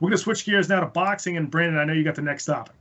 we're going to switch gears now to boxing. And Brandon, I know you got the next topic.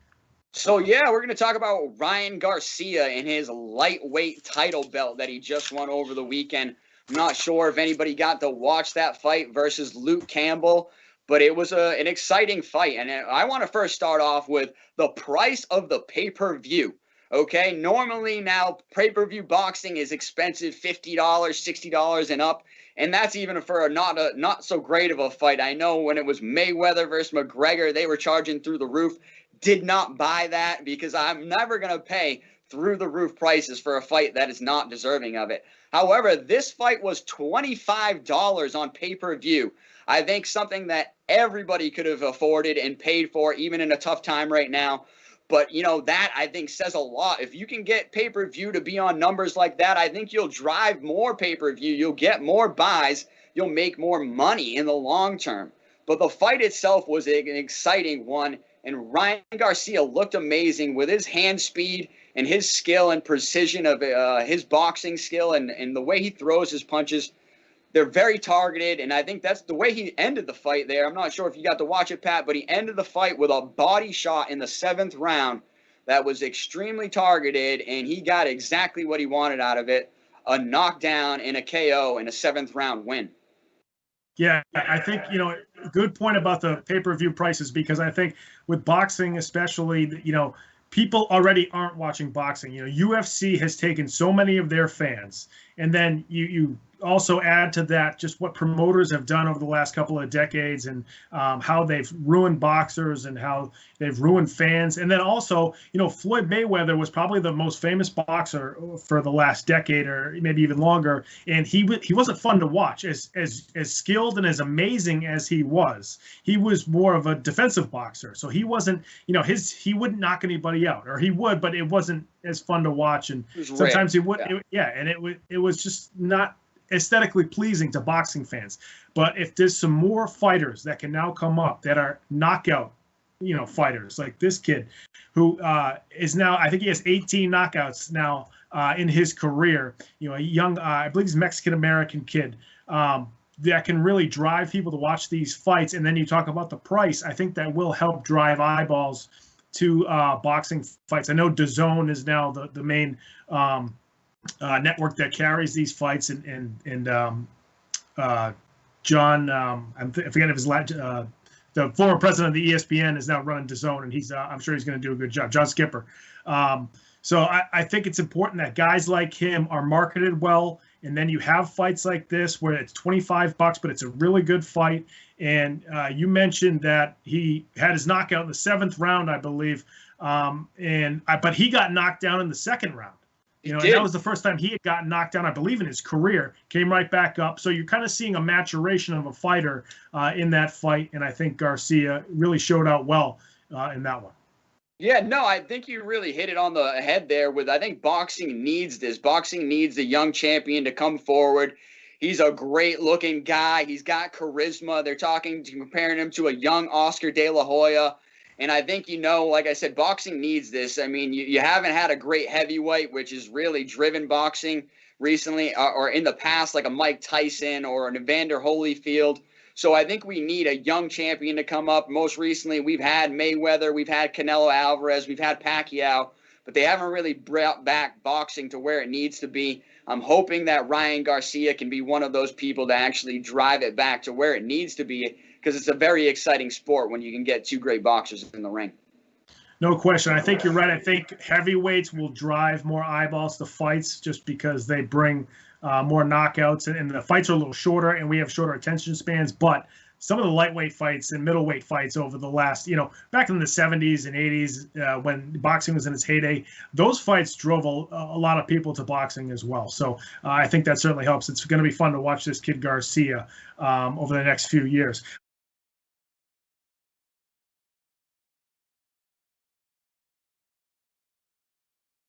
So, yeah, we're going to talk about Ryan Garcia and his lightweight title belt that he just won over the weekend. I'm not sure if anybody got to watch that fight versus Luke Campbell, but it was an exciting fight. And I want to first start off with the price of the pay-per-view. Okay, normally now pay-per-view boxing is expensive, $50, $60 and up, and that's even for a not so great of a fight. I know when it was Mayweather versus McGregor, they were charging through the roof. Did not buy that because I'm never going to pay through the roof prices for a fight that is not deserving of it. However, this fight was $25 on pay-per-view. I think something that everybody could have afforded and paid for, even in a tough time right now. But, you know, that I think says a lot. If you can get pay-per-view to be on numbers like that, I think you'll drive more pay-per-view. You'll get more buys. You'll make more money in the long term. But the fight itself was an exciting one. And Ryan Garcia looked amazing with his hand speed and his skill and precision of his boxing skill and the way he throws his punches. They're very targeted, and I think that's the way he ended the fight there. I'm not sure if you got to watch it, Pat, but he ended the fight with a body shot in the 7th round that was extremely targeted, and he got exactly what he wanted out of it, a knockdown and a KO and a 7th round win. Yeah, I think, you know, good point about the pay-per-view prices, because I think with boxing especially, you know, people already aren't watching boxing. You know, UFC has taken so many of their fans, and then you also add to that just what promoters have done over the last couple of decades and how they've ruined boxers and how they've ruined fans. And then also, you know, Floyd Mayweather was probably the most famous boxer for the last decade or maybe even longer. And he wasn't fun to watch. As skilled and as amazing as he was more of a defensive boxer. So he wasn't, you know, he wouldn't knock anybody out, or he would, but it wasn't as fun to watch. And sometimes he would, and it was just not aesthetically pleasing to boxing fans. But if there's some more fighters that can now come up that are knockout, you know, fighters like this kid who is now, I think he has 18 knockouts now in his career, you know, a young, I believe he's a Mexican-American kid that can really drive people to watch these fights. And then you talk about the price. I think that will help drive eyeballs to boxing fights. I know DAZN is now the main network that carries these fights, and John, I'm forgetting his the former president of the ESPN is now running DAZN, and he's I'm sure he's going to do a good job. John Skipper. So I think it's important that guys like him are marketed well, and then you have fights like this where it's $25, but it's a really good fight. And you mentioned that he had his knockout in the 7th round, I believe, but he got knocked down in the 2nd round. You know, and that was the first time he had gotten knocked down, I believe, in his career. Came right back up. So you're kind of seeing a maturation of a fighter in that fight, and I think Garcia really showed out well in that one. Yeah, no, I think you really hit it on the head there with, I think boxing needs this. Boxing needs a young champion to come forward. He's a great-looking guy. He's got charisma. They're comparing him to a young Oscar De La Hoya. And I think, you know, like I said, boxing needs this. I mean, you haven't had a great heavyweight, which has really driven boxing recently, or in the past, like a Mike Tyson or an Evander Holyfield. So I think we need a young champion to come up. Most recently, we've had Mayweather, we've had Canelo Alvarez, we've had Pacquiao, but they haven't really brought back boxing to where it needs to be. I'm hoping that Ryan Garcia can be one of those people to actually drive it back to where it needs to be, because it's a very exciting sport when you can get two great boxers in the ring. No question. I think you're right. I think heavyweights will drive more eyeballs to fights just because they bring more knockouts, and the fights are a little shorter, and we have shorter attention spans. But some of the lightweight fights and middleweight fights over the last, you know, back in the 70s and 80s when boxing was in its heyday, those fights drove a lot of people to boxing as well. So I think that certainly helps. It's going to be fun to watch this kid Garcia over the next few years.